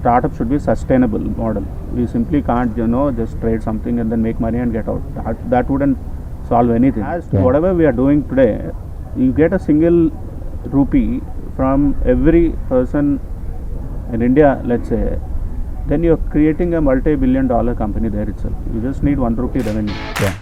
Startup should be sustainable model. We simply can't, just trade something and then make money and get out. That wouldn't solve anything. As to whatever we are doing today, you get a single rupee from every person in India, let's say, then you're creating a multi-billion-dollar company there itself. You just need 1 rupee revenue. Yeah.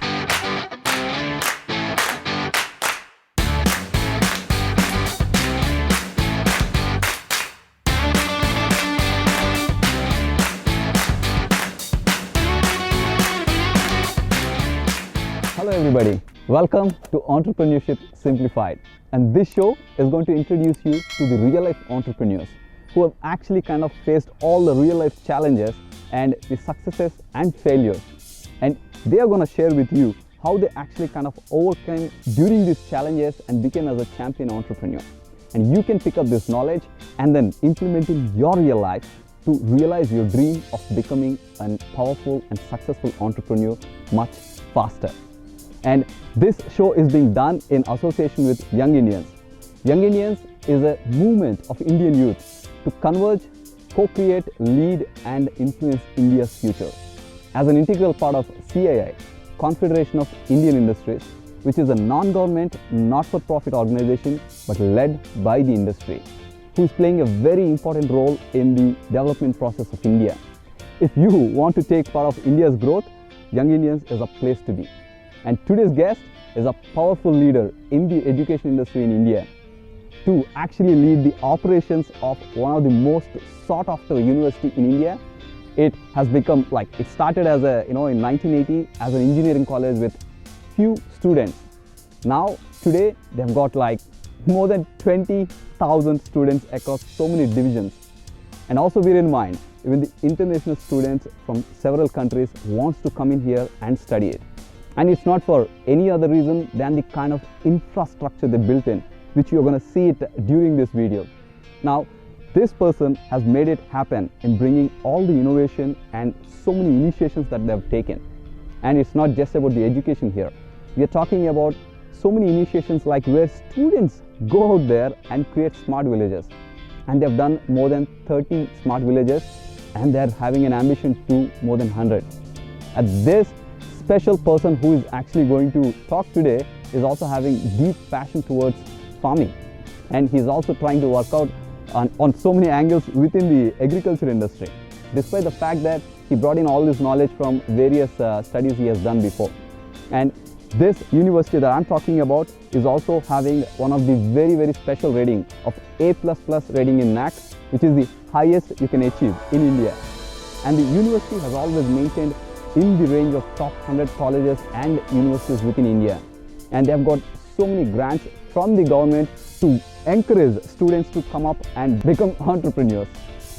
Hello everybody, welcome to Entrepreneurship Simplified, and this show is going to introduce you to the real life entrepreneurs who have actually kind of faced all the real life challenges and the successes and failures, and they are going to share with you how they actually kind of overcame during these challenges and became as a champion entrepreneur. And you can pick up this knowledge and then implement in your real life to realize your dream of becoming a powerful and successful entrepreneur much faster. And this show is being done in association with Young Indians. Young Indians is a movement of Indian youth to converge, co-create, lead and influence India's future. As an integral part of CII, Confederation of Indian Industries, which is a non-government, not-for-profit organization but led by the industry, who is playing a very important role in the development process of India. If you want to take part of India's growth, Young Indians is a place to be. And today's guest is a powerful leader in the education industry in India to actually lead the operations of one of the most sought after university in India. It has become it started as in 1980 as an engineering college with few students. Now today they've got more than 20,000 students across so many divisions. And also bear in mind, even the international students from several countries wants to come in here and study it. And it's not for any other reason than the kind of infrastructure they built in, which you're going to see it during this video. Now, this person has made it happen in bringing all the innovation and so many initiations that they've taken. And it's not just about the education here. We are talking about so many initiations like where students go out there and create smart villages. And they've done more than 30 smart villages and they're having an ambition to more than 100. At this special person who is actually going to talk today is also having deep passion towards farming, and he's also trying to work out on so many angles within the agriculture industry, despite the fact that he brought in all this knowledge from various studies he has done before. And this university that I'm talking about is also having one of the very, very special rating of A++ rating in NAAC, which is the highest you can achieve in India. And the university has always maintained in the range of top 100 colleges and universities within India. And they have got so many grants from the government to encourage students to come up and become entrepreneurs.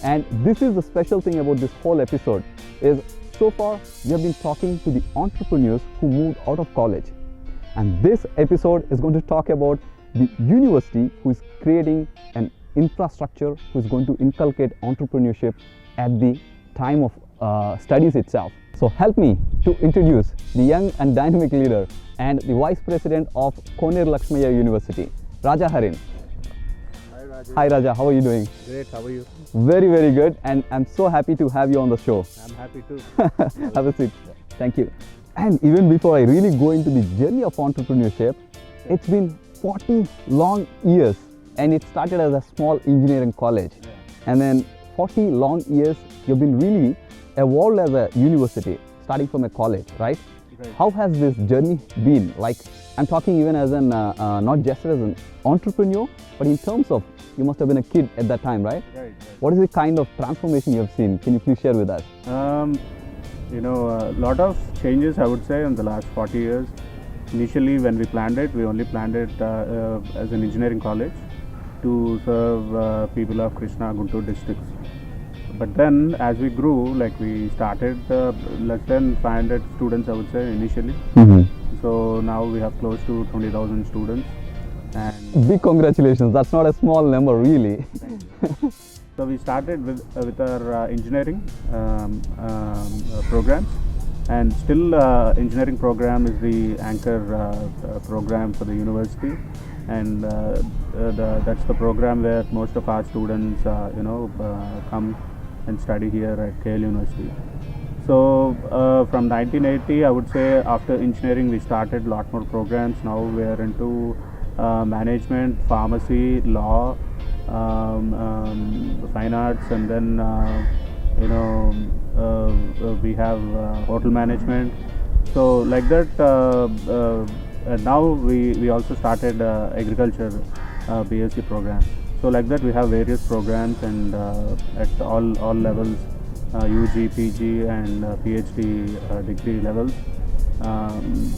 And this is the special thing about this whole episode is so far we have been talking to the entrepreneurs who moved out of college. And this episode is going to talk about the university who is creating an infrastructure who is going to inculcate entrepreneurship at the time of studies itself. So help me to introduce the young and dynamic leader and the Vice President of Koner Lakshmaya University, Raja Harin. Hi Raja. Hi Raja, how are you doing? Great, how are you? Very, very good, and I'm so happy to have you on the show. I'm happy too. Have a seat. Thank you. And even before I really go into the journey of entrepreneurship, it's been 40 long years, and it started as a small engineering college. Yeah. And then 40 long years, you've been really evolved as a university, starting from a college, right? Right. How has this journey been? I'm talking even as an, not just as an entrepreneur, but in terms of, you must have been a kid at that time, right? Right. What is the kind of transformation you have seen? Can you please share with us? A lot of changes, I would say, in the last 40 years. Initially, when we planned it, we only planned it as an engineering college to serve people of Krishna, Guntur districts. But then, as we grew, we started less than 500 students, I would say, initially. Mm-hmm. So now we have close to 20,000 students. And big congratulations. That's not a small number, really. so we started with our engineering programs, and still engineering program is the anchor program for the university. And that's the program where most of our students come and study here at KL University. So from 1980, I would say after engineering we started a lot more programs. Now we are into management, pharmacy, law, fine arts, and then we have hotel management. So like that, and now we also started agriculture BSc program. So like that we have various programs, and at all levels, UG, PG, and PhD degree levels.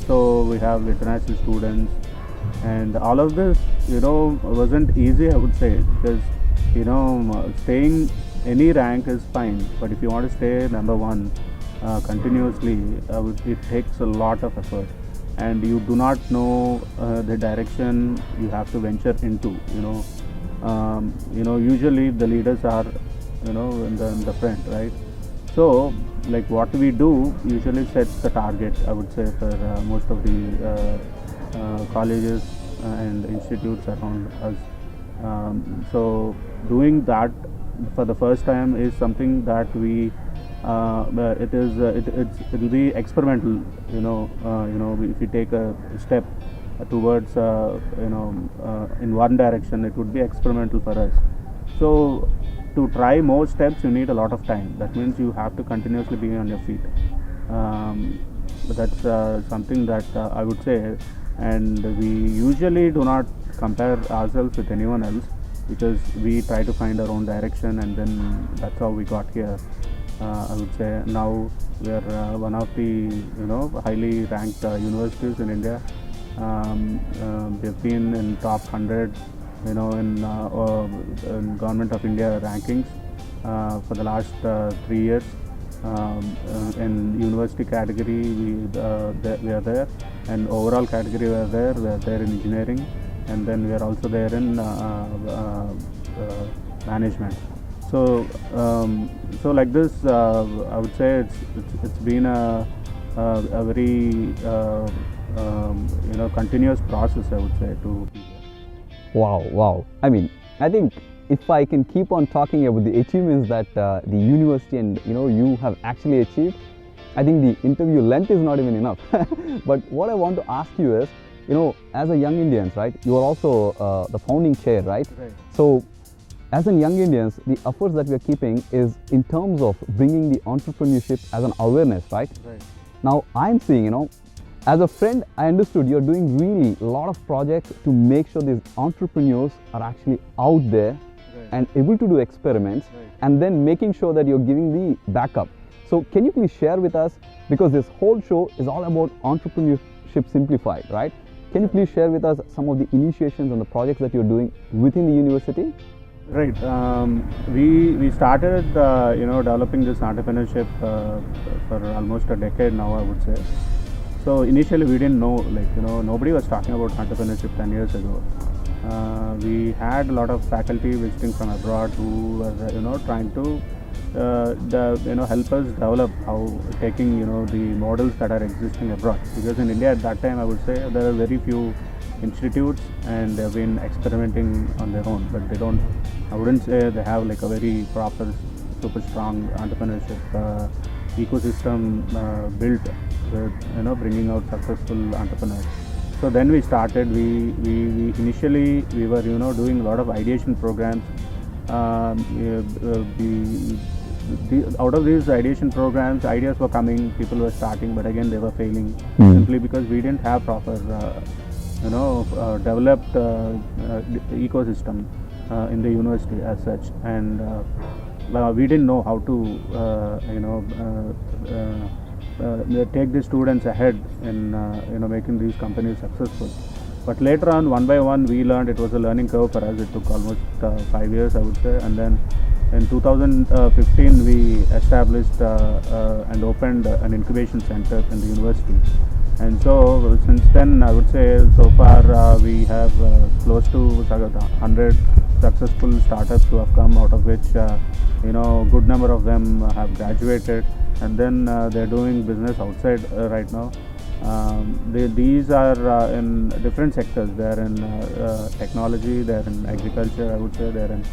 So we have international students, and all of this wasn't easy, I would say, because staying any rank is fine, but if you want to stay number one continuously, it takes a lot of effort, and you do not know the direction you have to venture into. Usually the leaders are in the front, right? So like what we do usually sets the target, I would say, for most of the colleges and institutes around us. So doing that for the first time is something that we it'll be experimental. If we take a step towards in one direction, it would be experimental for us. So to try more steps, you need a lot of time. That means you have to continuously be on your feet. But that's something that I would say, and we usually do not compare ourselves with anyone else, because we try to find our own direction, and then that's how we got here. I would say now we are one of the highly ranked universities in India. We've been in top 100 in Government of India rankings for the last 3 years. In university category we are there, and overall category we are there in engineering, and then we are also there in management. So like this, I would say it's been a very continuous process, I would say, to be here. Wow. I mean, I think if I can keep on talking about the achievements that the university and you have actually achieved, I think the interview length is not even enough. But what I want to ask you is, as a Young Indians, right, you are also the founding chair, right? Right. So as in Young Indians, the efforts that we are keeping is in terms of bringing the entrepreneurship as an awareness, right? Right. Now I'm seeing, as a friend, I understood you're doing really a lot of projects to make sure these entrepreneurs are actually out there and able to do experiments, and then making sure that you're giving the backup. So can you please share with us, because this whole show is all about entrepreneurship simplified, right? Can you please share with us some of the initiations and the projects that you're doing within the university? Right. We started developing this entrepreneurship for almost a decade now, I would say. So initially we didn't know, nobody was talking about entrepreneurship 10 years ago. We had a lot of faculty visiting from abroad who were trying to help us develop how taking the models that are existing abroad, because in India at that time, I would say, there are very few institutes, and they've been experimenting on their own, but I wouldn't say they have like a very proper, super strong entrepreneurship ecosystem built with bringing out successful entrepreneurs. So then we started. We initially we were doing a lot of ideation programs. Out of these ideation programs, ideas were coming, people were starting, but again they were failing simply because we didn't have proper developed ecosystem in the university as such, and we didn't know how to take the students ahead in making these companies successful. But later on, one by one, we learned. It was a learning curve for us. It took almost 5 years, I would say. And then in 2015, we established and opened an incubation center in the university. And so since then, I would say, so far we have close to 100 successful startups who have come, out of which good number of them have graduated, and then they're doing business outside right now. These are in different sectors. They're in technology, they're in agriculture, I would say, they're in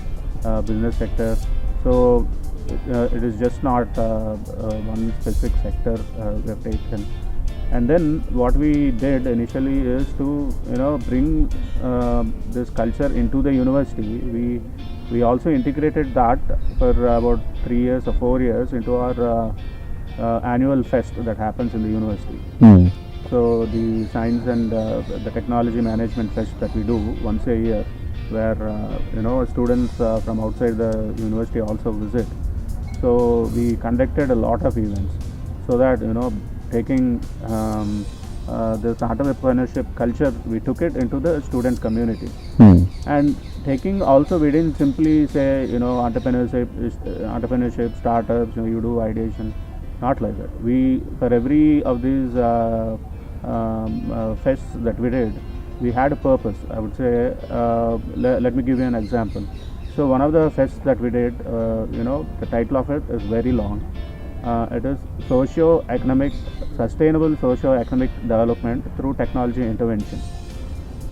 business sector. So it is just not one specific sector we have taken. And then what we did initially is to bring this culture into the university. We also integrated that for about 3 years or 4 years into our annual fest that happens in the university. So the science and the technology management fest that we do once a year, where students from outside the university also visit. So we conducted a lot of events, so that taking this entrepreneurship culture, we took it into the student community. And taking also, we didn't simply say entrepreneurship, startups, you do ideation. Not like that. We, for every of these fests that we did, we had a purpose. I would say, let me give you an example. So one of the fests that we did, the title of it is very long. It is sustainable socio-economic development through technology intervention.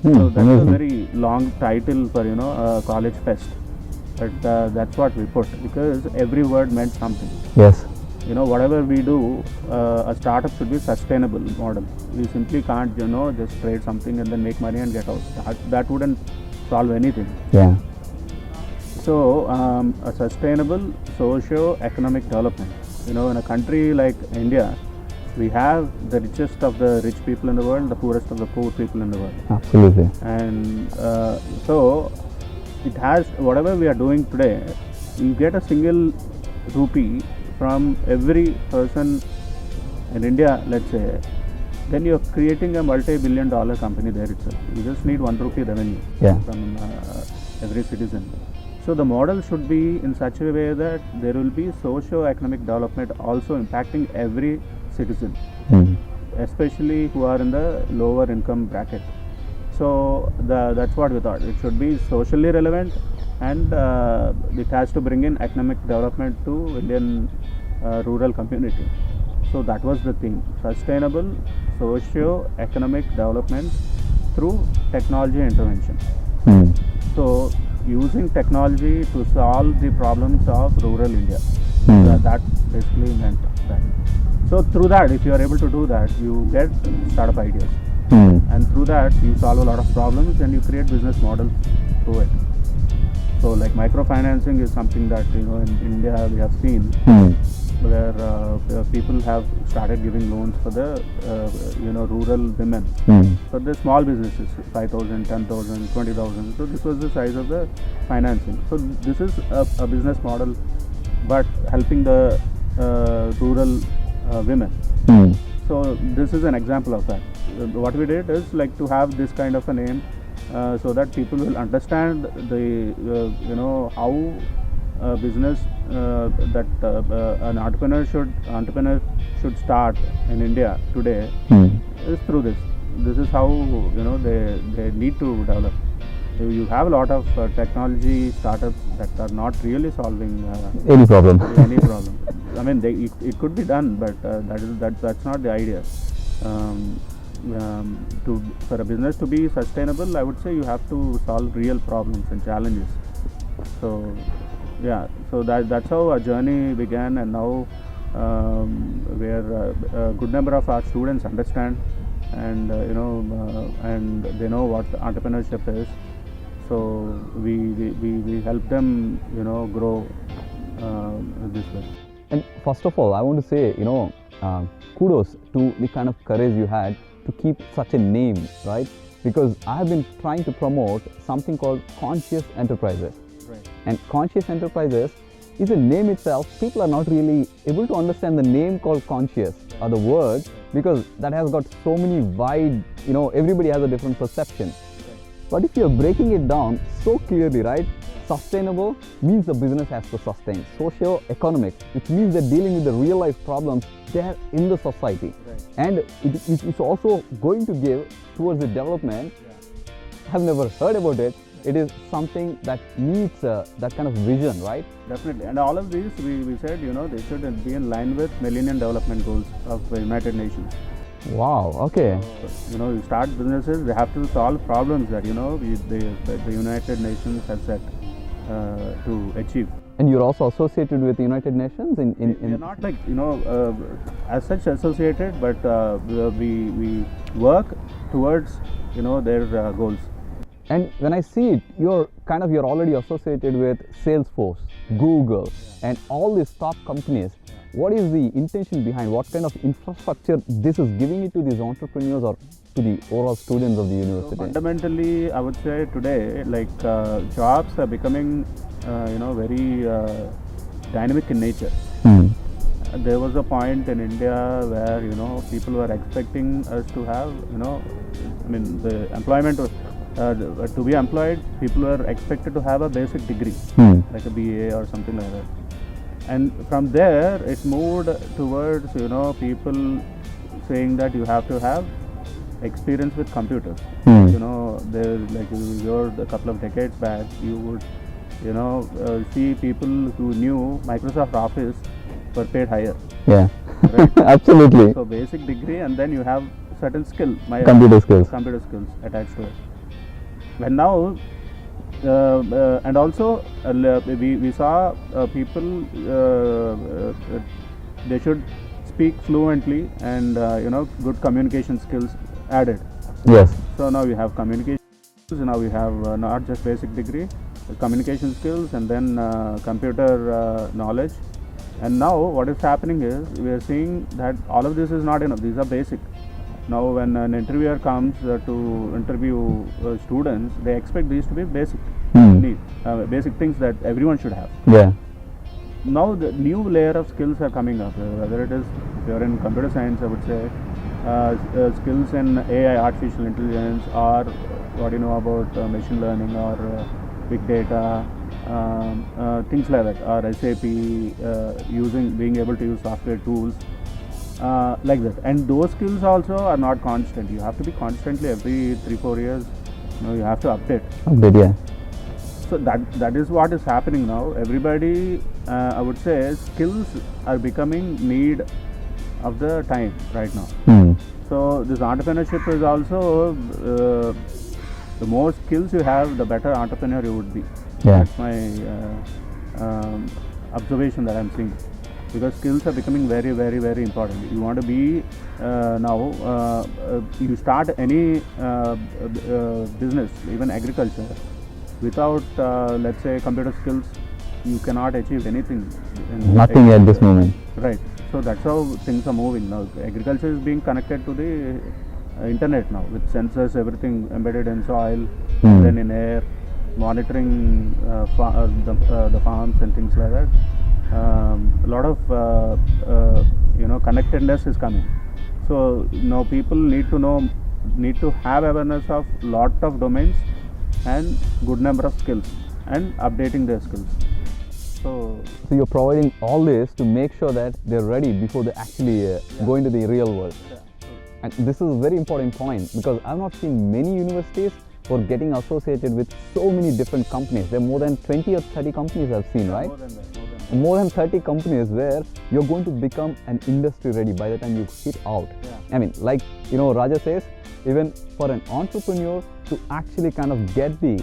So that's a very long title for a college fest, but that's what we put, because every word meant something. Yes. Whatever we do, a startup should be sustainable model. We simply can't just trade something and then make money and get out. That wouldn't solve anything. Yeah. So a sustainable socio-economic development. In a country like India, we have the richest of the rich people in the world, the poorest of the poor people in the world. Absolutely. And so it has, whatever we are doing today, you get a single rupee from every person in India, let's say, then you're creating a multi-billion-dollar company there itself. You just need 1 rupee revenue from every citizen. So the model should be in such a way that there will be socio-economic development also impacting every citizen, especially who are in the lower income bracket. So that's what we thought. It should be socially relevant, and it has to bring in economic development to Indian rural community. So that was the theme: sustainable socio-economic development through technology intervention. So using technology to solve the problems of rural India. That basically meant that. So through that, if you are able to do that, you get startup ideas, and through that you solve a lot of problems and you create business models through it. So like microfinancing is something that in India we have seen, where people have started giving loans for the rural women for the small businesses, 5,000, 10,000, 20,000. So this was the size of the financing. So this is a business model, but helping the rural women. So this is an example of that. What we did is like to have this kind of a name, so that people will understand the how business that an entrepreneur should start in India today is through this. This is how they need to develop. You have a lot of technology startups that are not really solving any problem. Any problem. I mean, it could be done, but that's not the idea. For a business to be sustainable, I would say you have to solve real problems and challenges. So yeah, so that's how our journey began, and now where a good number of our students understand, and and they know what entrepreneurship is. So we help them grow this way. And first of all, I want to say kudos to the kind of courage you had to keep such a name, right? Because I have been trying to promote something called Conscious Enterprises. Right. And Conscious Enterprises is a name itself. People are not really able to understand the name called conscious or the word, because that has got so many wide, everybody has a different perception. Right. But if you're breaking it down so clearly, right? Sustainable means the business has to sustain. Socio-economic, which means they're dealing with the real life problems there in the society. Right. And it's also going to give towards the development. Yeah. I've never heard about it. It is something that needs that kind of vision, right? Definitely. And all of these, we said, they should be in line with Millennium Development Goals of the United Nations. Wow, okay. So, you start businesses, they have to solve problems that, the United Nations have set to achieve. And you're also associated with the United Nations We're not like, as such associated, but we work towards, their goals. And when I see it, you're already associated with Salesforce, Google, and all these top companies. What is the intention behind? What kind of infrastructure this is giving it to these entrepreneurs or to the overall students of the So university? fundamentally, I would say today, like jobs are becoming, very dynamic in nature. Hmm. There was a point in India where people were expecting us to have the employment to be employed. People were expected to have a basic degree, Hmm. like a BA or something like that. And from there, it moved towards people saying that you have to have experience with computers. Hmm. There, like you heard a couple of decades back, you would see people who knew Microsoft Office were paid higher. Yeah. Right. Absolutely. So basic degree, and then you have certain skill, Computer skills. computer skills attached to it. When now, and also we saw people they should speak fluently and good communication skills added. Yes. So now we have communication skills. Now we have not just basic degree, communication skills, and then computer knowledge. And now what is happening is we are seeing that all of this is not enough. These are basic. Now when an interviewer comes to interview students, they expect these to be basic Hmm. need, basic things that everyone should have. Yeah. Now the new layer of skills are coming up, whether it is, if you're in computer science, I would say skills in AI, artificial intelligence, or what you know about machine learning or big data, things like that, or SAP, being able to use software tools, like that. And those skills also are not constant. You have to be constantly every 3-4 years, you have to update. Update, yeah. So that is what is happening now. Everybody, I would say, skills are becoming need of the time right now. Hmm. So this entrepreneurship is also the more skills you have, the better entrepreneur you would be. Yeah. That's my observation that I'm seeing. Because skills are becoming very, very, very important. You want to be now. You start any business, even agriculture, without let's say computer skills, you cannot achieve anything. Nothing at this moment. Right. So that's how things are moving now. Agriculture is being connected to the internet now, with sensors, everything embedded in soil, Hmm. then in air, monitoring the farms and things like that. A lot of connectedness is coming. So now people need to have awareness of lot of domains and good number of skills and updating their skills. So So you're providing all this to make sure that they're ready before they actually go into the real world. And this is a very important point because I've not seen many universities who are getting associated with so many different companies. There are more than 20 or 30 companies I've seen, right? more than that. More than 30 companies where you're going to become an industry ready by the time you hit out. Yeah. I mean, like, Raja says, even for an entrepreneur to actually kind of get the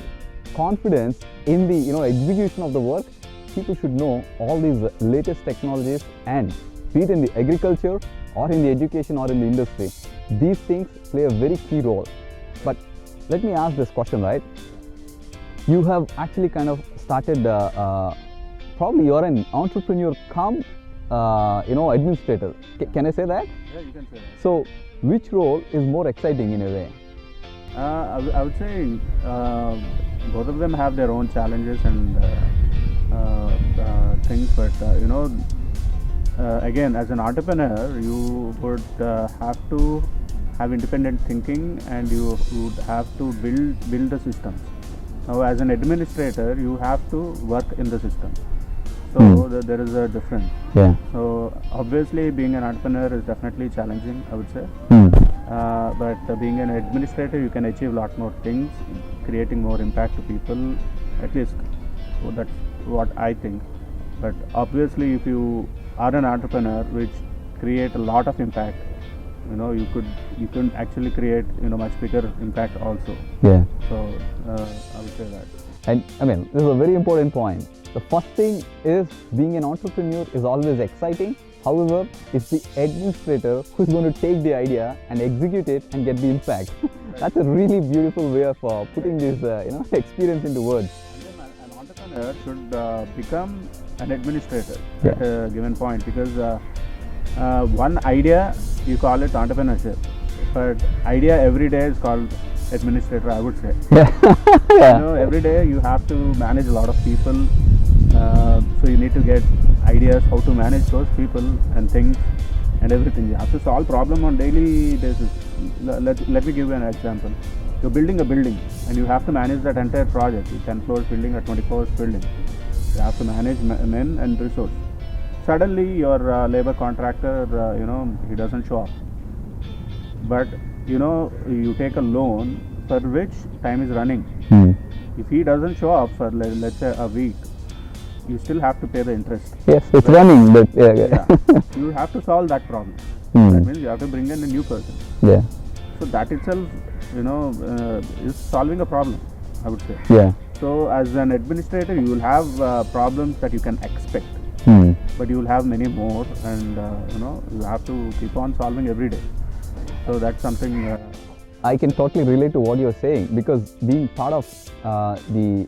confidence in the, execution of the work, people should know all these latest technologies, and be it in the agriculture or in the education or in the industry, these things play a very key role. But let me ask this question, right? You have actually kind of started, probably you're an entrepreneur come, administrator. Can I say that? Yeah, you can say that. So, which role is more exciting in a way? I would say both of them have their own challenges and things, but again, as an entrepreneur, you would have to have independent thinking, and you would have to build the systems. Now, as an administrator, you have to work in the system. So there is a difference. Yeah. So obviously, being an entrepreneur is definitely challenging, I would say. But being an administrator, you can achieve a lot more things, creating more impact to people. At least that's what I think. But obviously, if you are an entrepreneur, which create a lot of impact, you can actually create much bigger impact also. Yeah. So I would say that. And I mean, this is a very important point. The first thing is being an entrepreneur is always exciting. However, it's the administrator who's going to take the idea and execute it and get the impact. That's a really beautiful way of putting this experience into words. And then an entrepreneur should become an administrator Yeah. at a given point, because one idea you call it entrepreneurship, but idea every day is called administrator, I would say. Yeah. You know, every day you have to manage a lot of people, so you need to get ideas how to manage those people and things and everything. You have to solve problem on daily basis. Let me give you an example. You're building a building and you have to manage that entire project. It's 10 floors building or 20 floors building. You have to manage men and resource. Suddenly your labor contractor, he doesn't show up. But you take a loan for which time is running. If he doesn't show up for let's say a week, you still have to pay the interest. Yes, it's running, but Yeah. You have to solve that problem. That means you have to bring in a new person. yeah, So that itself, is solving a problem, I would say. yeah. So as an administrator, you will have problems that you can expect, but you will have many more, and you have to keep on solving every day. So that's something. I can totally relate to what you're saying, because being part of the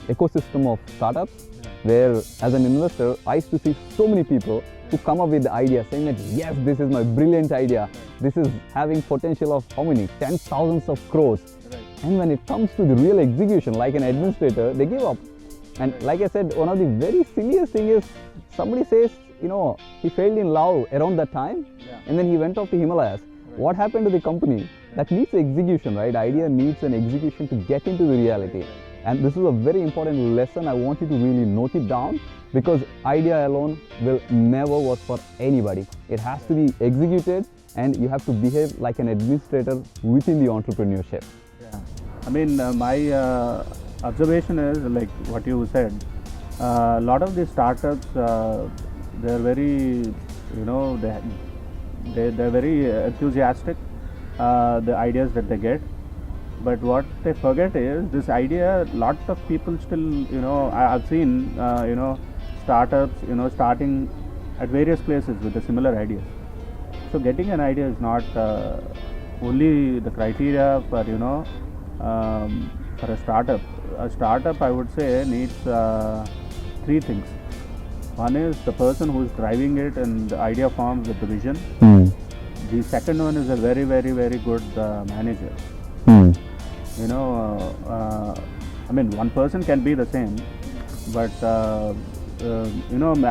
ecosystem of startups, where as an investor I used to see so many people who come up with the idea saying that yes, this is my brilliant idea, this is having potential of how many 10,000s of crores, and when it comes to the real execution, like an administrator, they give up. And like I said, one of the very silliest thing is somebody says he failed in love around that time, and then he went off to Himalayas. What happened to the company? That needs execution, right? Idea needs an execution to get into the reality. And this is a very important lesson. I want you to really note it down, because idea alone will never work for anybody. It has to be executed, and you have to behave like an administrator within the entrepreneurship. Yeah. I mean, my observation is like what you said. A lot of these startups, they're very, they're very enthusiastic. The ideas that they get, but what they forget is this idea. Lot of people still, I've seen, startups, starting at various places with a similar ideas. So getting an idea is not only the criteria for for a startup. A startup, I would say, needs three things. One is the person who is driving it, and the idea forms with the vision. The second one is a very, very, very good manager. I mean, one person can be the same, but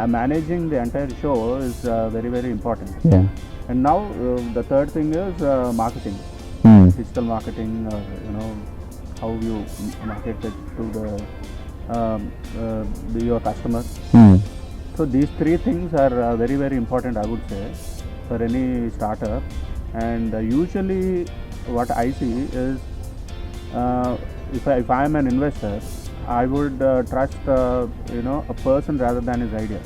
managing the entire show is very, very important. Yeah. And now the third thing is marketing, digital marketing, how you market it to your customer. So these three things are very, very important, I would say, for any startup. And usually what I see is if I am an investor, I would trust a person rather than his idea,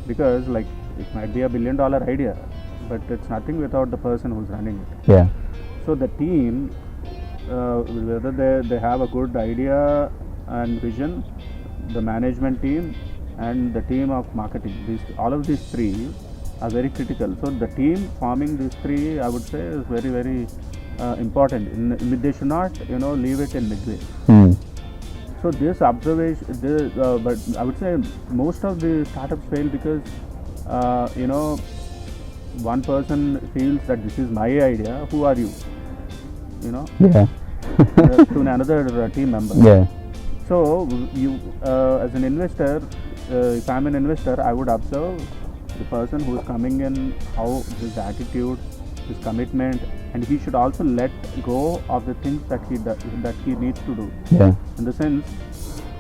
because like it might be $1 billion idea, but it's nothing without the person who's running it. Yeah. So the team, whether they have a good idea and vision, the management team and the team of marketing, all of these three are very critical. So the team forming these three, I would say, is very, very important. They should not, leave it in midway. So this observation, but I would say most of the startups fail because, one person feels that this is my idea. Who are you? Yeah. To another team member. Yeah. So you, as an investor, if I'm an investor, I would observe the person who is coming in, how his attitude, his commitment, and he should also let go of the things that he needs to do. Yeah. In the sense,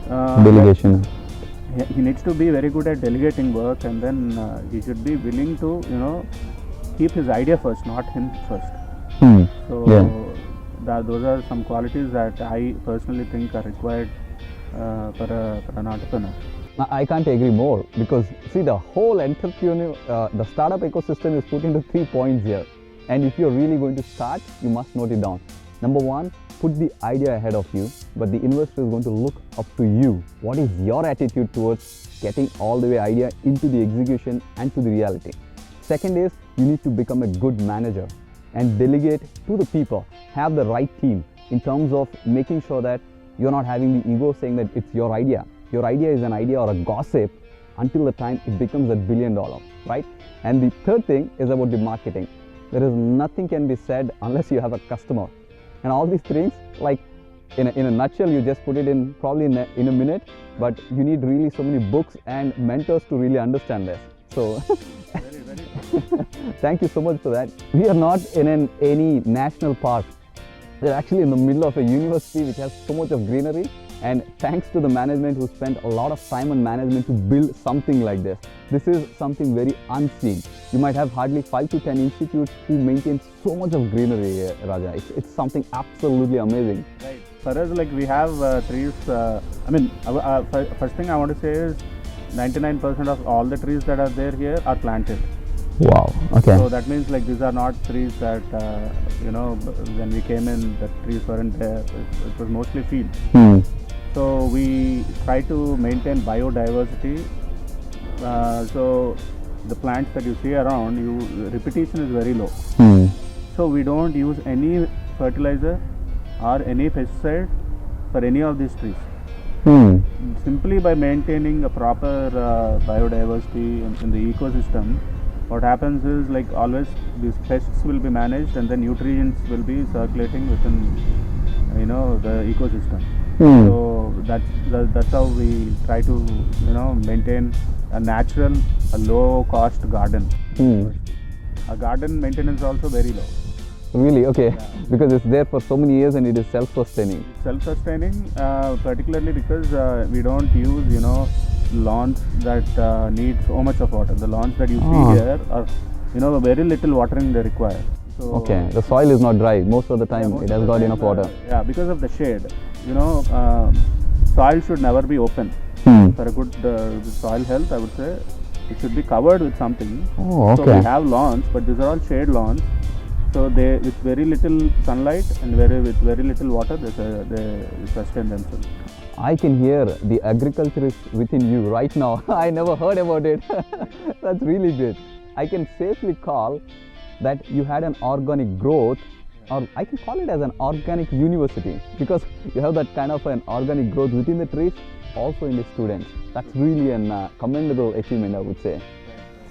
Delegation. he needs to be very good at delegating work, and then he should be willing to keep his idea first, not him first. So those are some qualities that I personally think are required for an entrepreneur. I can't agree more, because see, the whole entrepreneur, the startup ecosystem is put into 3 points here, and if you're really going to start, you must note it down. Number one, put the idea ahead of you, but the investor is going to look up to you. What is your attitude towards getting all the way idea into the execution and to the reality? Second is, you need to become a good manager and delegate to the people. Have the right team in terms of making sure that you're not having the ego saying that it's your idea. Your idea is an idea or a gossip until the time it becomes $1 billion, right? And the third thing is about the marketing. There is nothing can be said unless you have a customer. And all these things, like in a nutshell, you just put it in probably in a minute, but you need really so many books and mentors to really understand this. So thank you so much for that. We are not in any national park. We're actually in the middle of a university which has so much of greenery, and thanks to the management who spent a lot of time on management to build something like this. This is something very unseen. You might have hardly 5 to 10 institutes who maintain so much of greenery, Raja. It's something absolutely amazing. Right. For us, like we have trees. First thing I want to say is 99% of all the trees that are there here are planted. Wow. Okay. So that means like these are not trees that when we came in, the trees weren't there. It was mostly fields. So we try to maintain biodiversity. So the plants that you see around, repetition is very low. So we don't use any fertilizer or any pesticide for any of these trees. Simply by maintaining a proper biodiversity in the ecosystem, what happens is like always these pests will be managed and the nutrients will be circulating within the ecosystem. So that's how we try to maintain a natural, a low cost garden. A garden maintenance is also very low. Really? Okay. Yeah. Because it's there for so many years and it is self-sustaining. Self-sustaining, particularly because we don't use lawns that need so much of water. The lawns that you see here are very little watering they require. So okay, the soil is not dry most of the time. It has got enough water. Because of the shade. Soil should never be open. For a good soil health, I would say it should be covered with something. Oh, okay. So we have lawns, but these are all shade lawns. So they, with very little sunlight and with very little water, they sustain themselves. I can hear the agriculturist within you right now. I never heard about it. That's really good. I can safely call that you had an organic growth, or I can call it as an organic university, because you have that kind of an organic growth within the trees, also in the students. That's really a commendable achievement, I would say.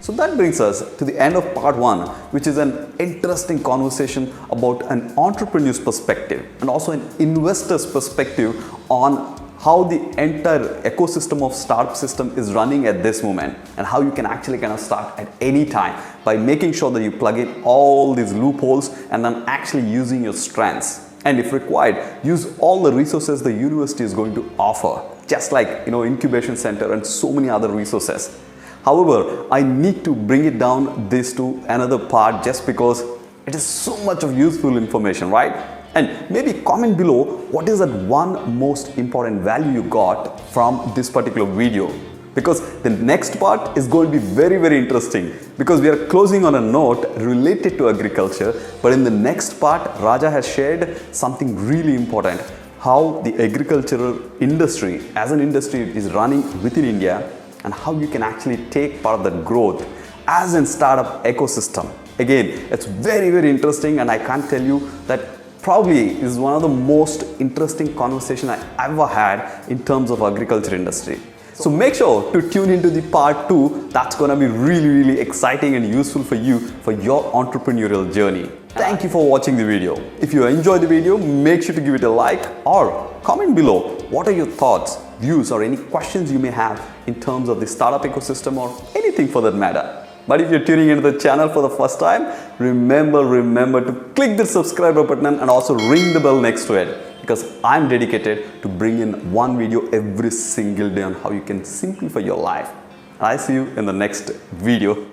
So that brings us to the end of part 1, which is an interesting conversation about an entrepreneur's perspective and also an investor's perspective on how the entire ecosystem of startup system is running at this moment, and how you can actually kind of start at any time by making sure that you plug in all these loopholes and then actually using your strengths, and if required, use all the resources the university is going to offer, just like incubation center and so many other resources. However, I need to bring it down this to another part just because it is so much of useful information, right? And maybe comment below what is that one most important value you got from this particular video, because the next part is going to be very, very interesting, because we are closing on a note related to agriculture, but in the next part Raja has shared something really important, how the agricultural industry as an industry is running within India, and how you can actually take part of that growth as a startup ecosystem. Again, it's very, very interesting, and I can't tell you that probably is one of the most interesting conversation I ever had in terms of agriculture industry. So make sure to tune into the part 2. That's gonna be really, really exciting and useful for you for your entrepreneurial journey. Thank you for watching the video. If you enjoyed the video, make sure to give it a like or comment below. What are your thoughts, views, or any questions you may have in terms of the startup ecosystem or anything for that matter. But if you're tuning into the channel for the first time, remember to click the subscribe button and also ring the bell next to it, because I'm dedicated to bring in one video every single day on how you can simplify your life. I see you in the next video.